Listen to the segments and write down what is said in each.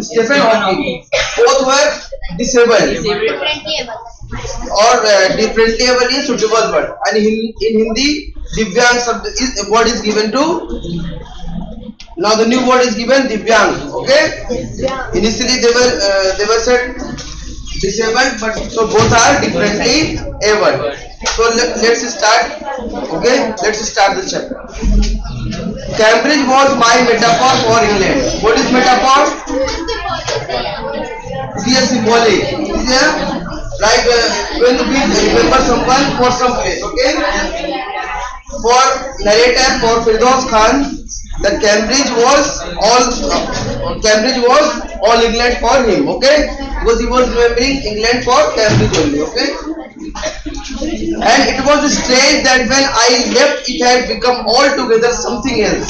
Stephen Hawking, both were disabled. और differently able is suitable word, and in Hindi Divyang word is given to. Now the new word is given Divyang. Okay. Initially they were said disabled, but so both are differently able. So let's start. Okay, let's start the chapter. Cambridge was my metaphor for England. What is metaphor? It is symbolic. Like when we remember someone for some place. Okay. For narrator, for Firdaus Khan, the Cambridge was all England for him. Okay, because he was remembering England for Cambridge only. Okay. And it was strange that when I left, it had become altogether something else.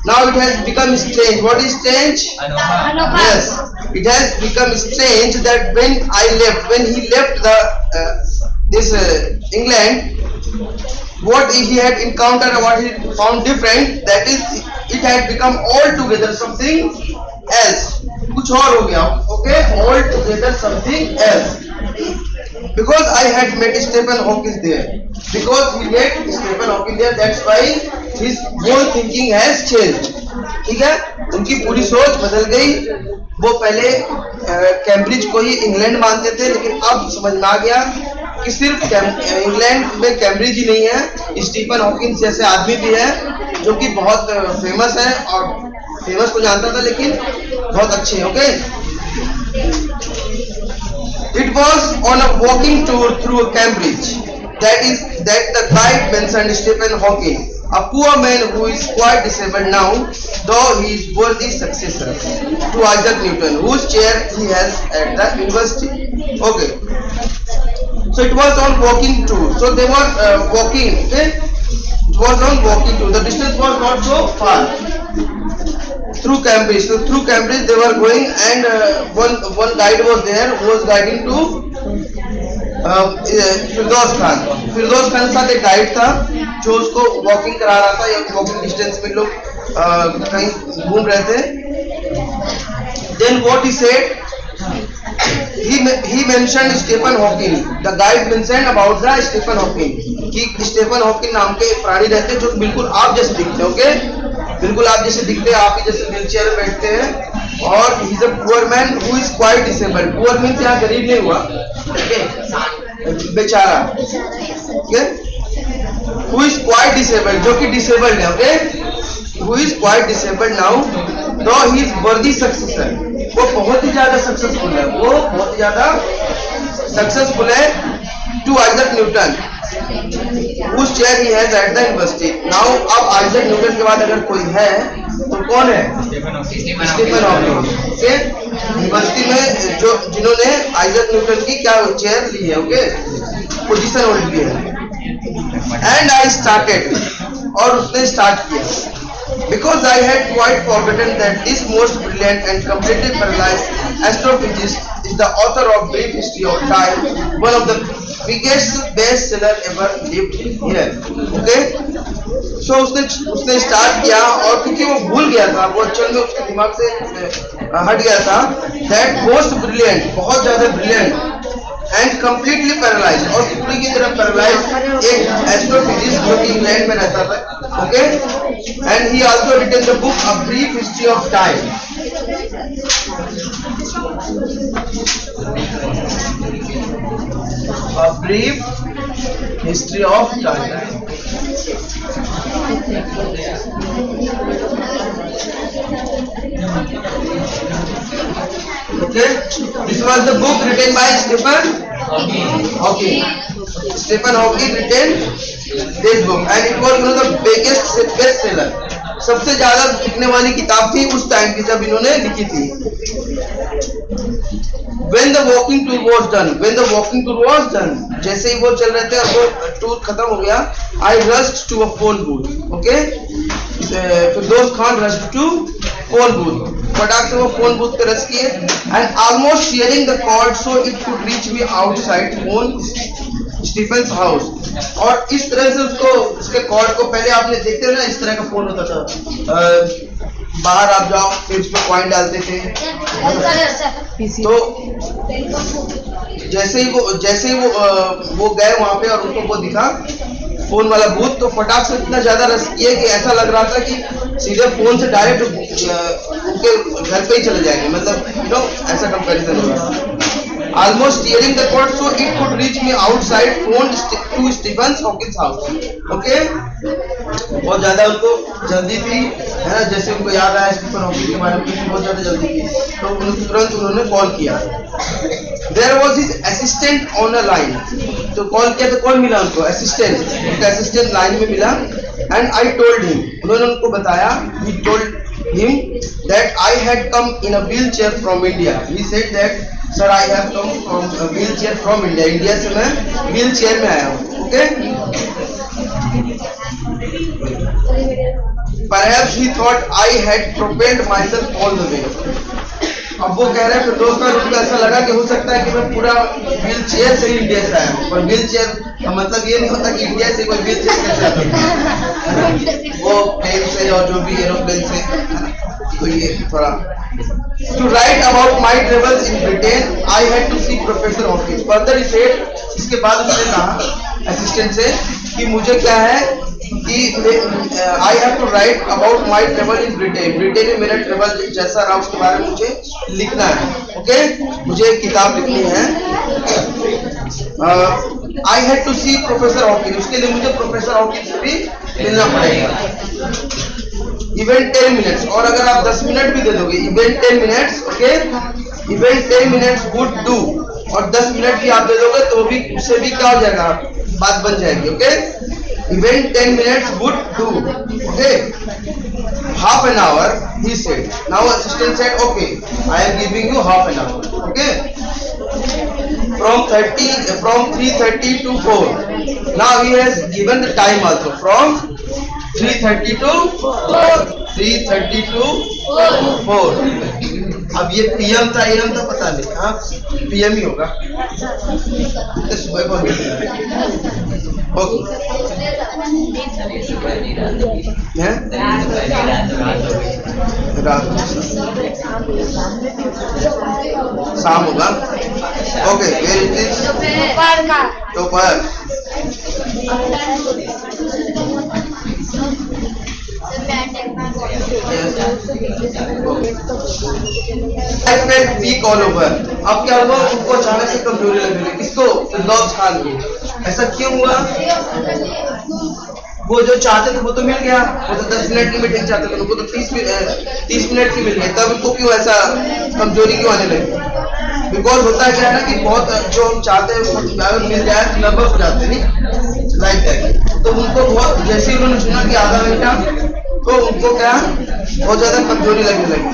Now it has become strange. What is strange? Yes, it has become strange that when he left England, what he had encountered, what he found different, that is, it had become altogether something else. कुछ और हो गया. Okay, altogether something else. Because I had met Stephen Hawking there. Because he met Stephen Hawking there, that's why his whole thinking has changed. ठीक है, उनकी पूरी सोच बदल गई. वो पहले कैम्ब्रिज को ही इंग्लैंड मानते थे, लेकिन अब समझ में आ गया कि सिर्फ इंग्लैंड में कैम्ब्रिज ही नहीं है, स्टीफन हॉकिंस जैसे आदमी भी है जो कि बहुत फेमस है, और फेमस को जानता था लेकिन बहुत अच्छे. Okay. It was on a walking tour through Cambridge that the guide mentioned Stephen Hawking, a poor man who is quite disabled now, though he is worthy successor to Isaac Newton, whose chair he has at the university. Okay. So it was on walking tour. So they were walking. Okay. It was on walking tour. The distance was not so far. Through Cambridge. So through Cambridge they were going, and one guide was there who was guiding to फिरदौस खान. फिरदौस खान के साथ एक guide था जो उसको walking करा रहा था, या वॉकिंग डिस्टेंस में लोग कहीं घूम रहे थे. Then what he said, he mentioned Stephen Hawking. The guide mentioned about the Stephen Hawking कि स्टीफन हॉकिंग नाम के प्राणी रहते हैं जो बिल्कुल आप जैसे दिखते हैं. ओके, बिल्कुल आप जैसे दिखते हैं, आप ही जैसे व्हीलचेयर में बैठते हैं. और he is a poor man who is quite disabled. Poor means यहाँ गरीब नहीं हुआ, बेचारा. Okay, who is quite disabled, जो कि डिसेबल्ड है. Okay, who is quite disabled now, दो ही इज वर्दी सक्सेसर. वो बहुत ही ज्यादा सक्सेसफुल है, वो बहुत ही ज्यादा सक्सेसफुल है to Isaac Newton, whose chair he has at the university. Now अब आइजैक न्यूटन के बाद अगर कोई है तो कौन है? Stephen Hawking. ओके, यूनिवर्सिटी में जो जिन्होंने आइजैक न्यूटन की क्या चेयर ली है. ओके, पोजीशन होल्ड की है. एंड आई स्टार्टेड, और उसने स्टार्ट किया. Because I had quite forgotten that this most brilliant and completely paralyzed astrophysicist is the author of Brief History of Time, one of the biggest bestseller ever lived here. Okay, so उसने start किया, और क्योंकि वो भूल गया था, वो actual में उसके दिमाग से हट गया था. That most brilliant, बहुत ज्यादा ब्रिलियंट, एंड कम्प्लीटली पैरालाइज, और पूरी की तरह पैरालाइज एक एस्ट्रोफिजिस्ट जो कि इंग्लैंड में रहता था. Okay, and he also written the book a brief history of time. A brief history of time. Okay, this was the book written by Stephen Hawking. Stephen Hawking written this book, and it was one of the biggest bestseller. सबसे ज्यादा लिखने वाली किताब थी उस time की जब इन्होंने लिखी थी. When the walking tour was done, जैसे ही वो चल रहे थे और वो टूर खत्म हो गया, I rushed to a phone booth. Okay, Firdaus Khan rushed to phone booth. फटाक से वो फोन बूथ पे रश किए, and almost sharing the cord so it could reach me outside phone Stephen's house. और इस तरह से उसको उसके कॉर्ड को, पहले आपने देखते हो ना इस तरह का फोन होता था, बाहर आप जाओ पेज पे पॉइंट डालते थे, तो जैसे ही वो गए वहां पे और उनको वो दिखा फोन वाला बूथ, तो फटाक से इतना ज्यादा रस किए कि ऐसा लग रहा था कि सीधे फोन से डायरेक्ट उनके घर पे ही चले जाएंगे, मतलब ऐसा कंपैरिजन हो रहा। Almost tearing the cord so it could reach me outside, phone to Stephen Hawking's house. Okay? बहुत ज्यादा उनको जल्दी थी, है ना, जैसे उनको याद आया स्टीफन हॉकिंग के बारे में, बहुत ज्यादा जल्दी थी, तो तुरंत उन्होंने कॉल किया। There was his assistant on a line. तो कॉल किया तो कौन मिला उनको? असिस्टेंट, उनका असिस्टेंट लाइन में मिला। And I told him, उन्होंने उनको बताया, he told him that I had come in a wheelchair from India. He said that Sir, I have come from a wheelchair from India. India से मैं wheel chair में आया हूँ। Okay? Perhaps he thought I had propelled myself all the way. अब वो कह रहे हैं, फिर दोस्तों उनको ऐसा लगा कि हो सकता है कि मैं पूरा व्हील चेयर से ही इंडिया से आया हूँ। और व्हील चेयर का मतलब ये नहीं होता कि इंडिया से कोई व्हील चेयर कैसे आता, वो प्लेन से और जो भी एरोप्लेन से। तो ये थोड़ा To write about my travels in Britain, I had to see Professor Hawkins. Further he said, इसके बाद उसने कहा असिस्टेंट से कि मुझे क्या है कि I have to write about my travel in Britain. Britain में मेरा ट्रेवल जैसा रहा उसके बारे में मुझे लिखना है। ओके? मुझे एक किताब लिखनी है। I had to see Professor Hawkins. उसके लिए मुझे प्रोफेसर हॉकिंस से भी मिलना पड़ेगा। इवेंट 10 मिनट्स, और अगर आप 10 मिनट भी दे दोगे, event 10 minutes, okay, event 10 minutes would do, और 10 मिनट भी आप दे दोगे तो भी उससे भी क्या हो जाएगा, बात बन जाएगी। Okay? Event 10 minutes would do, okay, half an hour, he said. Now assistant said, okay, I am giving you half an hour, okay, from 3:30 to 4. Now he has given the time also, from 3:30 to 4। अब ये PM था, M था पता नहीं, हाँ PM ही होगा, तो सुबह को ओके, रात शाम होगा। ओके, वेरी इट दोपहर। Week all over. अब क्या हुआ, उनको अचानक से कमजोरी लगने लगी। किसको? फिरदौस खान को। ऐसा क्यों हुआ? वो जो चाहते थे वो तो मिल गया, वो तो 10 मिनट की मीटिंग चाहते थे, उनको तो 30 मिनट की मिल गई, तब उनको क्यों ऐसा कमजोरी क्यों आने लगी? बिकॉज होता है क्या है ना कि बहुत जो हम चाहते हैं वो मिल जाए तो लगभग हो जाते नहीं, लाइक दैट। तो उनको बहुत, जैसे उन्होंने सुना कि आधा घंटा, तो उनको क्या बहुत ज्यादा कमजोरी लगने लगी।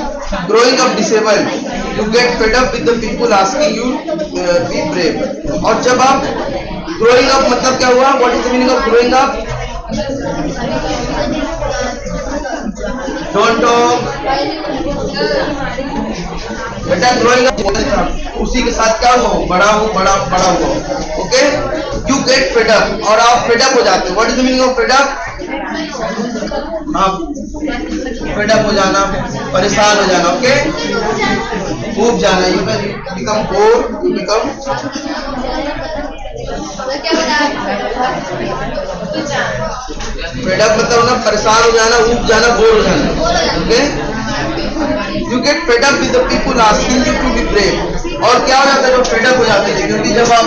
Growing up disabled, you get fed up with the people asking you B brave. और जब आप ग्रोइंग अप मतलब क्या हुआ, what is the meaning of growing up? Don't talk बेटा, ग्रोइंग अप उसी के साथ क्या हुआ, बड़ा हुआ। Okay, you get fed up, और आप फेड अप हो जाते हो। What is the meaning of fed up? आप फेड अप हो जाना, परेशान हो जाना। ओके, ऊब जाना, you become bore, you become fed up मतलब ना परेशान हो जाना, ऊब जाना, बोर हो जाना। Okay, you get fed up with the people asking you to be brave. और क्या हो जाता है जब फेड अप हो जाते थे, क्योंकि जब आप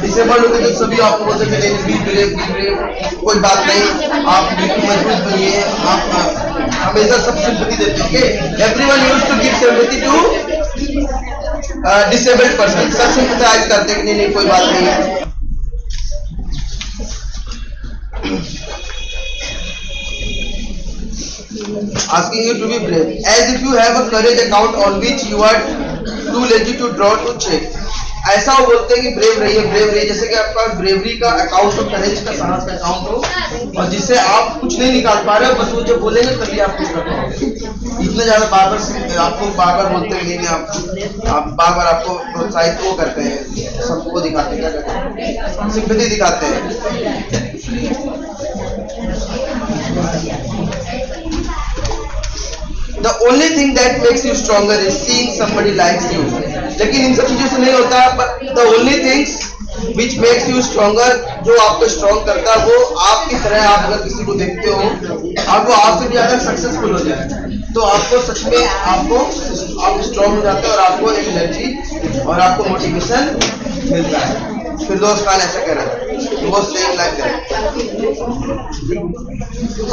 डिसेबल्ड होते तो सभी आपको बोलते थे बी ब्रेव, कोई बात नहीं, आप बिल्कुल मजबूत बनिए, आप हमेशा सब सिंपैथी देते हैं। Okay, everyone used to give sympathy to disabled person, सब सिंपैथाइज करते हैं कि नहीं कोई बात नहीं है। Asking you to be brave, as if you have a courage account on which you are too lazy to draw to check. ऐसा वो बोलते हैं कि ब्रेव रहिए, जैसे कि आपका ब्रेवरी का अकाउंट हो, करेज का, साहस का अकाउंट हो, और जिससे आप कुछ नहीं निकाल पा रहे हो, बस वो जब बोलेंगे तभी आप कुछ कर पाओगे। इतना ज्यादा आपको बार बार बोलते हैं कि आप बार बार आपको प्रोत्साहित वो करते हैं, सबको दिखाते हैं, क्या करते हैं, सिंपैथी दिखाते हैं। The only thing that makes you stronger is seeing somebody likes you. लेकिन इन सब चीजों से नहीं होता. But the only things which makes you stronger, जो आपको स्ट्रॉन्ग करता है, वो आपकी तरह आप अगर किसी को देखते हो और वो आपसे ज्यादा सक्सेसफुल हो जाए, तो आपको सच में आप स्ट्रॉन्ग हो जाते हो और आपको एक एनर्जी और आपको मोटिवेशन मिलता है. फिरदौस खान ऐसा कह रहा है. He was saying like that.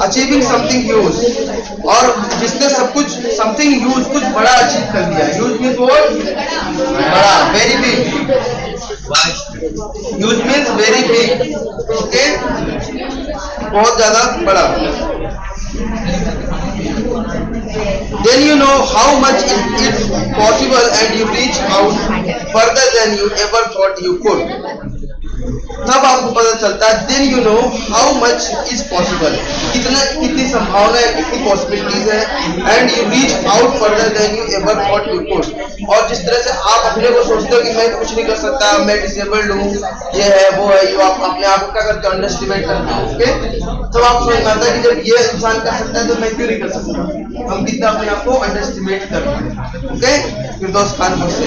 Achieving something huge, और जिसने सब कुछ something huge, कुछ बड़ा अचीव कर दिया. Huge means what? बड़ा, very big. Huge means very big. Okay? बहुत ज्यादा बड़ा. Then you know how much it's possible and you reach out further than you ever thought you could. तब आपको पता चलता है. Then you know how much is possible. कितनी संभावना है, कितनी पॉसिबिलिटीज है. And you reach out further than you ever thought you could. और जिस तरह से आप अपने को सोचते हो कि मैं कुछ नहीं कर सकता, मैं डिसेबल्ड हूँ, ये है वो है, ये आप अपने आप को क्या करते हो, अंडरएस्टिमेट करते हो. ओके, तो आप समझ में आता है कि जब ये इंसान कर सकता है तो मैं क्यों नहीं कर सकता. हम कितना अपने आप को अंडरएस्टिमेट करते हैं. ओके, फिरदौस खान बोलते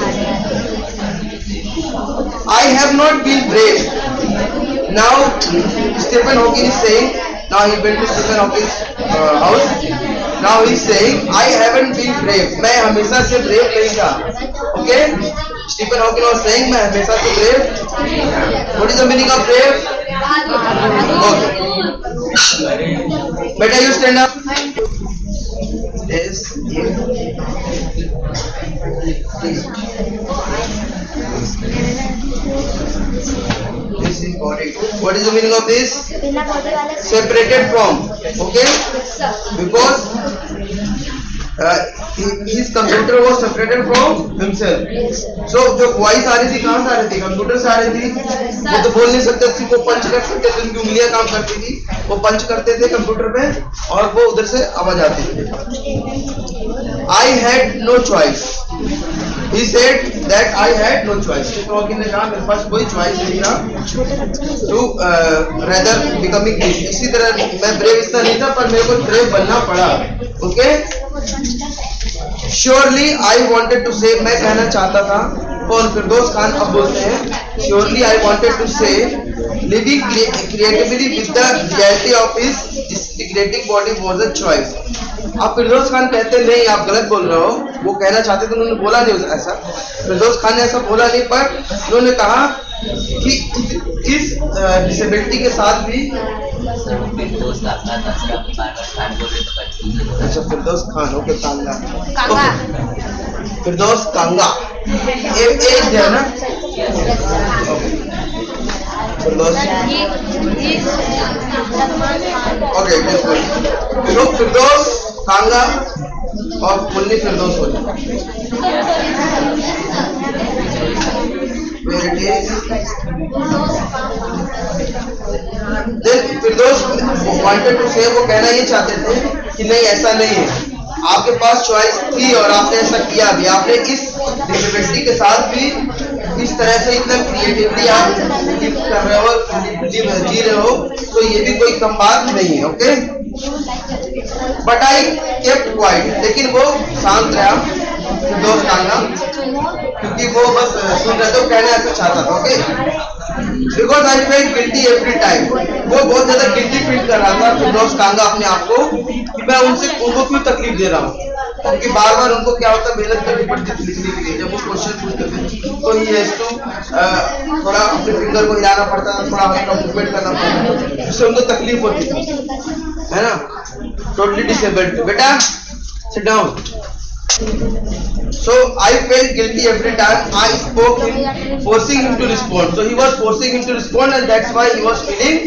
I have not been brave. Now Stephen Hawking is saying, now he went to Stephen Hawking's house. Now he is saying, I haven't been brave. मैं हमेशा से brave नहीं था. Okay? Stephen Hawking was saying, मैं हमेशा से brave. What is the meaning of brave? Okay. Better you stand up. Yes. This is body. What is the meaning of this? Separated from. Okay? Because his computer was separated from himself. So जो voice आ रही थी कहाँ से आ रही थी? Computer से आ रही थी. वो तो बोल नहीं सकते थे, वो पंच कर सकते थे, उनकी उंगलियां काम करती थी, वो पंच करते थे कंप्यूटर पे और वो उधर से आवाज आती थी. I had no choice. He said that I had no choice. Hawking ने कहा मेरे पास कोई choice नहीं था to rather becoming this. इसी तरह मैं brave इसलिए नहीं था, पर मेरे को brave बनना पड़ा. Okay? Surely I wanted to say, मैं कहना चाहता था. कौन? फिरदौस खान अब बोलते हैं. Surely I wanted to say, living creatively with the reality of his disintegrating body was a choice. आप फिरदौस खान कहते नहीं, आप गलत बोल रहे हो. वो कहना चाहते थे, उन्होंने बोला नहीं ऐसा. फिरदौस खान ने ऐसा बोला नहीं, पर उन्होंने कहा कि इस डिसेबिलिटी के साथ भी. अच्छा, फिरदौस खान. ओके, कांगा. ओके, फिरदौस कांगा. एक है ना. फिरदौस. ओके, तो फिरदौस कांगा और मुन्नी फिरदौस हो जाए. फिरदौस वांटेड टू से, वो कहना ये चाहते थे कि नहीं, ऐसा नहीं है, आपके पास चॉइस थी और आपने ऐसा किया भी. आपने इस डिसेबिलिटी के साथ भी इस तरह से इतना क्रिएटिवली आप लिव कर रहे हो, जी रहे हो, तो ये भी कोई कम बात नहीं है. Okay, but I kept quite. लेकिन वो शांत रहा फिरदौस कांगा, क्योंकि वो बस सुन रहे थे, कहना ऐसा चाहता था. Okay, because I felt guilty every time. वो बहुत ज्यादा गिल्टी फील कर रहा था फिरदौस कांगा अपने आप को, कि मैं उनको क्यों तकलीफ दे रहा हूँ. क्योंकि बार बार उनको क्या होता है, मेहनत करनी पड़ती थी लिखने के लिए. जब वो क्वेश्चन पूछते थे तो ही हैज टू थोड़ा अपने फिंगर को हिलाना पड़ता था, थोड़ा अपना मूवमेंट करना पड़ता था, जिससे उनको तकलीफ होती थी, है ना. Totally disabled. बेटा sit down. So I felt guilty every time I spoke him, forcing him to respond. So he was forcing him to respond, and that's why he was feeling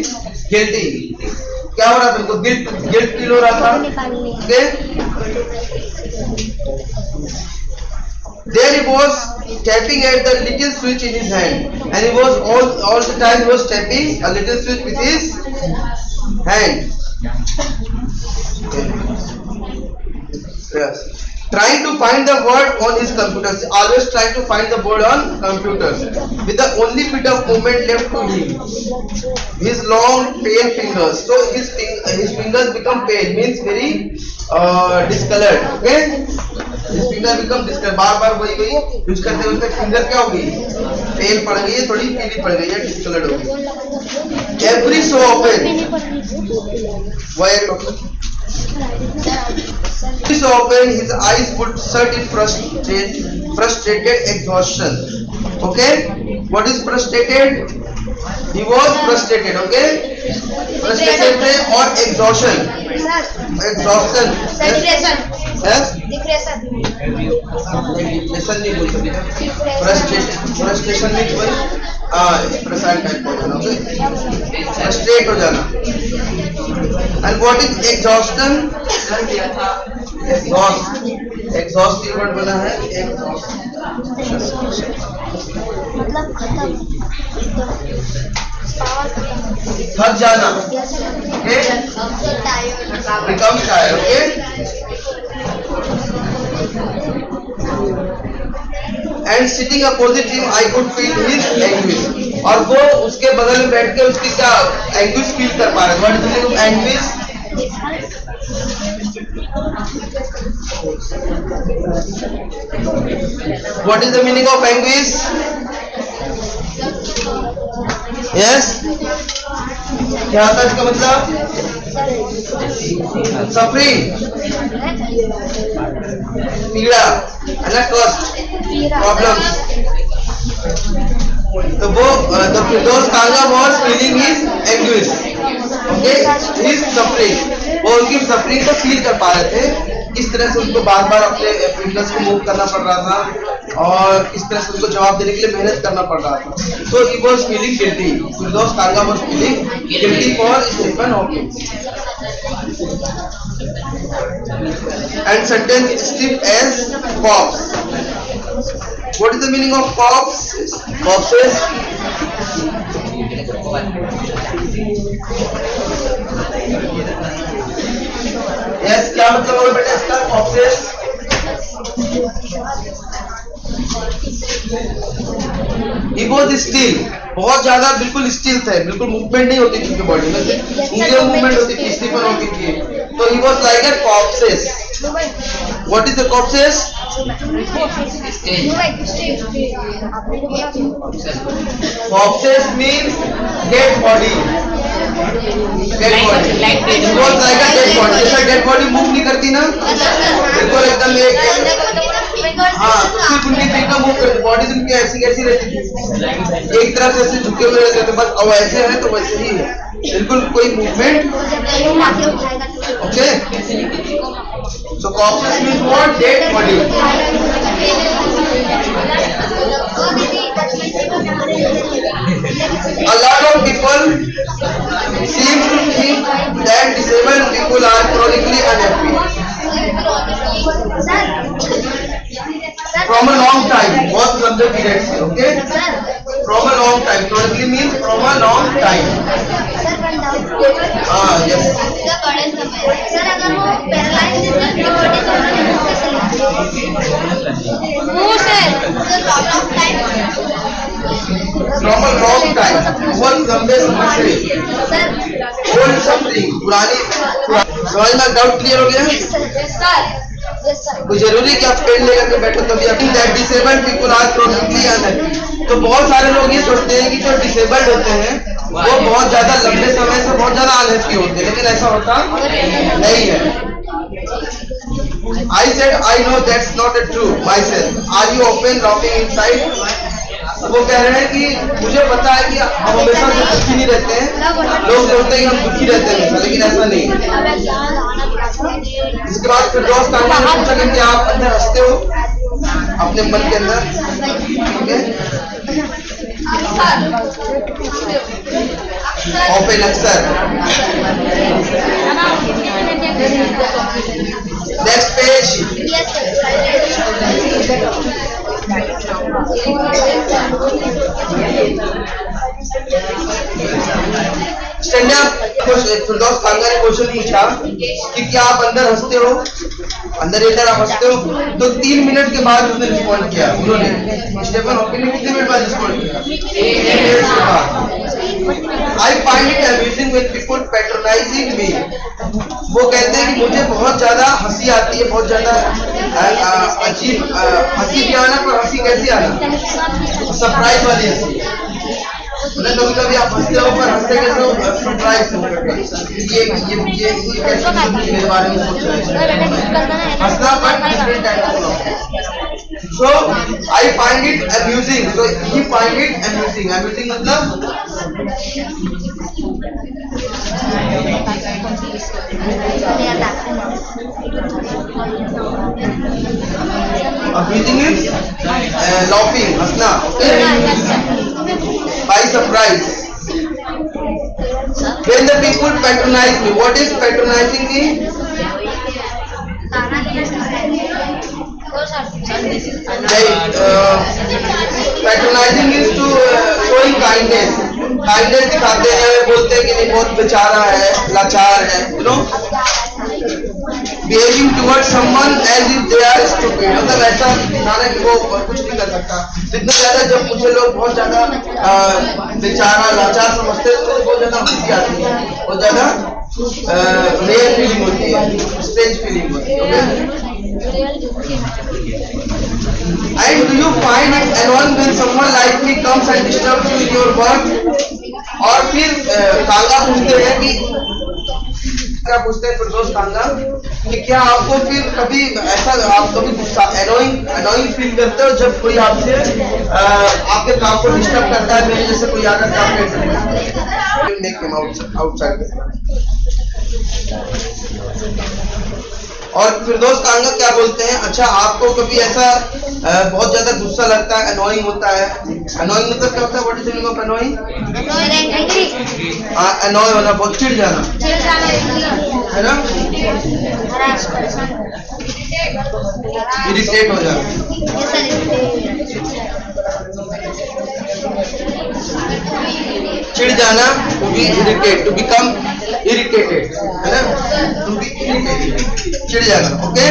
guilty. क्या हो रहा था उनको? Guilt feel हो रहा था. Okay? There he was tapping at the little switch in his hand, and he was all the time he was tapping a little switch with his hand. Yes. Trying to find the word on his computer. Always trying to find the word on computers. With the only bit of movement left to him, his long pale fingers. So his fingers become pale, means very discolored. Okay, his finger become discolored. बार बार वही use करते हुए finger क्या होगी, पेल पड़ गई है, थोड़ी पीली पड़ गई है, डिस्कलर्ड होगी. Every so often, why so often his eyes would shut in frustrated exhaustion. Okay, what is frustrated? He was frustrated. Okay, frustrated थे और exhaustion yes depression नहीं बोल सकते, frustration नहीं कोई expression टाइप हो जाना. Okay, frustrate हो जाना. And what is exhaustion? exhaust की वर्ड बना है थक जाना. Okay, become tired. Okay, and sitting opposite him I could feel his anguish. और वो उसके बगल में बैठ के उसकी क्या एंग्विश फील कर पा रहे. What is the meaning of anguish? What is the meaning of anguish? Yes, क्या था इसका मतलब? सफरिंग, पीड़ा है ना, कष्ट, प्रॉब्लम. तो वो Firdaus Kanga was feeling his anguish. Okay, his suffering. वो उनकी सफरिंग को फील कर पा रहे थे. किस तरह से उनको बार बार अपने फिंगर्स को मूव करना पड़ रहा था और किस तरह से उनको जवाब देने के लिए मेहनत करना पड़ रहा था. So he was feeling guilty. Firdaus Kanga was feeling guilty for Stephen Hawking. And certain stiff as corpse. What is the meaning of corpses? Corpses. Yes, क्या मतलब होगा बेटा इसका corpses? He was still, बहुत ज्यादा बिल्कुल स्टिल थे, बिल्कुल मूवमेंट नहीं होती थी उनकी बॉडी में, उंगलियों मूवमेंट होती थी, स्टीफन हॉकिंग की. तो he was like a corpses. What is the corpses? Corpses means dead body. Dead body. It was like a dead body. जैसा dead body मूव नहीं करती ना, बिल्कुल एकदम एक, हाँ, तो सिर्फ उनकी फिंगर मूव करती, बॉडी उनकी ऐसी कैसी रहती थी, एक तरफ से ऐसे झुके हुए रहते थे, बस अब ऐसे है तो वैसे ही है, बिल्कुल कोई movement. Okay, so corpses means what? Dead body. A lot of people seem to think that disabled people are chronically unhappy from a long time. बहुत लंबे पीरियड से. Okay, from a long time. Chronically means from a long time. हाँ, yes. Sir अगर वो paralysed है तो body from a long time. बहुत लंबे समय से. Old suffering, पुरानी. समझ में डाउट क्लियर हो गया? तो जरूरी कि आप पेन लेकर के बैठो तभी आप that disabled people are chronically unhappy. तो बहुत सारे लोग ये सोचते हैं कि जो डिसेबल्ड होते हैं वो बहुत ज्यादा लंबे समय से बहुत ज्यादा अनहैप्पी होते हैं, लेकिन ऐसा होता नहीं है. I said I know that's not a true myself. Are you open laughing inside? वो कह रहे हैं कि मुझे पता है कि हम हमेशा से दुखी नहीं रहते हैं, लोग सोचते हैं कि हम दुखी रहते हैं हमेशा, लेकिन ऐसा नहीं है. इसके बाद फिरदौस कांगा ने पूछा कि क्या आप अंदर हंसते हो अपने मन के अंदर? ओपन अक्सर. Next page. Stand up. Firdaus Kanga ने क्वेश्चन पूछा कि क्या आप अंदर हंसते हो, अंदर लेकर आप हंसते हो? तो 3 मिनट के बाद उसने रिस्पॉन्ड किया. उन्होंने स्टीफन हॉकिंग ने कितने मिनट बाद रिस्पॉन्ड किया? 3 मिनट के बाद. I find it amusing when people patronizing me. वो कहते हैं कि मुझे बहुत ज्यादा हंसी आती है, बहुत ज्यादा अजीब हंसी भी आना, पर हंसी कैसी आना, सरप्राइज वाली हंसी। मतलब कभी कभी आप हंसते हो पर हंसते कैसे हो, सरप्राइज ये कैसे मेरे बारे में सोच रहे हैं, हंसना but different type of. So I find it amusing. So he find it amusing. Amusing मतलब amusing is laughing, हंसना, by surprise. When the people patronize me, what is patronizing me? Patronising is to showing kindness, kindness दिखाते हैं, बोलते हैं कि नहीं बहुत बेचारा है, लाचार है, you know, behaving towards someone as if they are stupid, मतलब ऐसा दिखाना कि वो कुछ नहीं कर सकता। इतना ज्यादा जब मुझे लोग बहुत ज्यादा बेचारा लाचार समझते हैं तो बहुत ज्यादा हंसी आती है, बहुत ज्यादा रेयर फीलिंग होती है, स्ट्रेंज फीलिंग होती है। And do you find it annoying when someone like me comes and disturbs you in your work? और फिर कांगा पूछते हैं कि क्या पूछते हैं फिरदौस कांगा कि क्या आपको फिर कभी ऐसा आप कभी गुस्सा annoying फील करते हो जब कोई आपसे आपके काम को डिस्टर्ब करता है, मेरे जैसे कोई आकर काम करता और फिरदौस कांगा क्या बोलते हैं, अच्छा आपको कभी ऐसा बहुत ज्यादा गुस्सा लगता है, अनोइंग होता है, अनोइंग मतलब क्या होता है, what is the meaning of annoying? अनोय होना, बहुत चिढ़ जाना है ना, इरिटेट हो जाना, चिढ़ जाना, to be irritate, to become irritated, है ना, टू बी इरिटेटेड, चिढ़ जाना, ओके।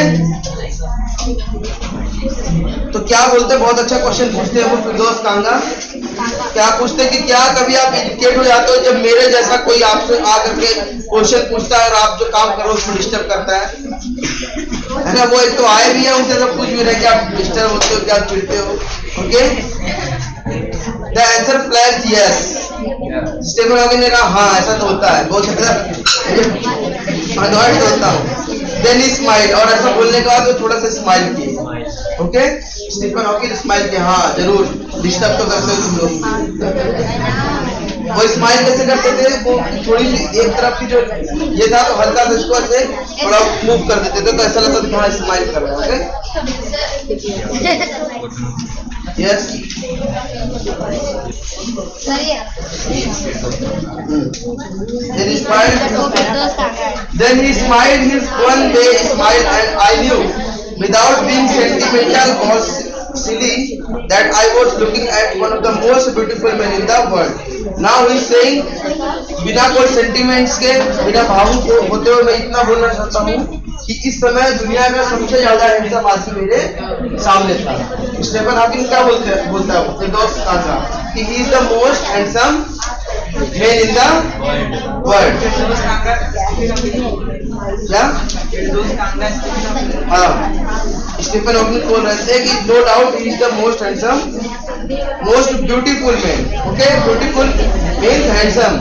तो क्या बोलते हैं, बहुत अच्छा क्वेश्चन पूछते हैं वो फिरदौस कांगा, क्या पूछते हैं कि क्या कभी आप इरिटेट हो जाते हो जब मेरे जैसा कोई आपसे आकर के क्वेश्चन पूछता है और आप जो काम करो उसको डिस्टर्ब करता है ना, वो एक तो आए भी है, उनसे सब पूछ भी रहे कि आप डिस्टर्ब होते हो, क्या चिढ़ते हो, okay. The answer flags yes, Stephen Hawkins ने कहा हाँ ऐसा तो होता है, बहुत अनॉयड होता हूँ। देन ही स्माइल, और ऐसा बोलने के बाद वो थोड़ा सा स्माइल किए, ओके। स्टीफन हॉकिंस स्माइल किया, हाँ जरूर डिस्टर्ब तो करते हो तुम लोग। वो स्माइल कैसे करते थे, वो थोड़ी सी एक तरफ की जो ये था तो हल्का सा इसको से थोड़ा मूव कर देते थे तो ऐसा लगता था हाँ स्माइल कर रहा है, yes. Then he smiled his one day smile, and I knew, without being sentimental or silly, that I was looking at one of the most beautiful men in the world. Now he is saying, बिना कोई sentiments के, बिना भावुक होते हुए मैं इतना बोलना चाहता हूँ कि इस समय दुनिया का सबसे ज्यादा हैंडसम आदमी मेरे सामने था। स्टीफन हॉकिंस क्या बोलता है फिरदौस कांगा कि he is the most handsome man in the world। क्या? हाँ, स्टीफन हॉकिंस बोल रहे थे कि no doubt he is the most handsome, most beautiful man, okay. Beautiful means handsome,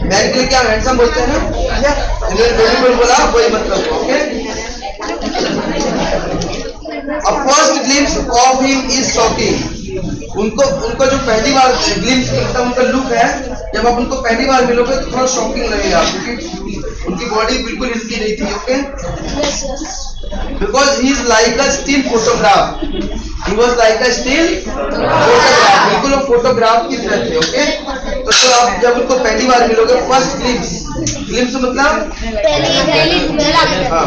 man के लिए क्या हैंडसम बोलते हैं ना, ब्यूटीफुल बोला वही मतलब, okay. A first glimpse of him is shocking। उनको जो पहली बार ग्लिम्स मतलब उनका लुक है, जब आप उनको पहली बार मिलोगे तो थोड़ा शॉकिंग लगेगा, क्योंकि उनकी बॉडी बिल्कुल हिलती नहीं थी, okay. Because he is like a still photograph, he was like a still photograph, बिल्कुल वो फोटोग्राफ की तरह थे, ओके। तो आप जब उनको पहली बार मिलोगे, फर्स्ट ग्लिम्स मतलब हाँ,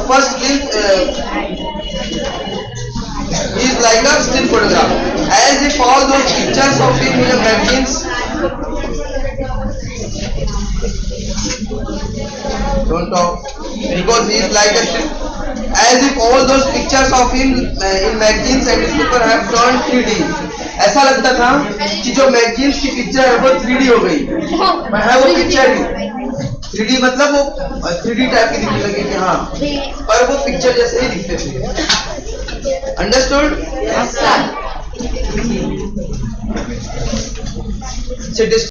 first glimpse he is like a still photograph, as if all those pictures of him in the magazines don't talk, because he is like a still, as if all those pictures of him in magazines and newspaper have turned 3D. ऐसा लगता था कि जो magazines की picture है वो 3D हो गई है, वो पिक्चर ही 3D मतलब वो 3D टाइप की दिखने लगी कि हाँ, पर वो पिक्चर जैसे ही दिखते थे। अंडरस्टूड? Yes, sir. So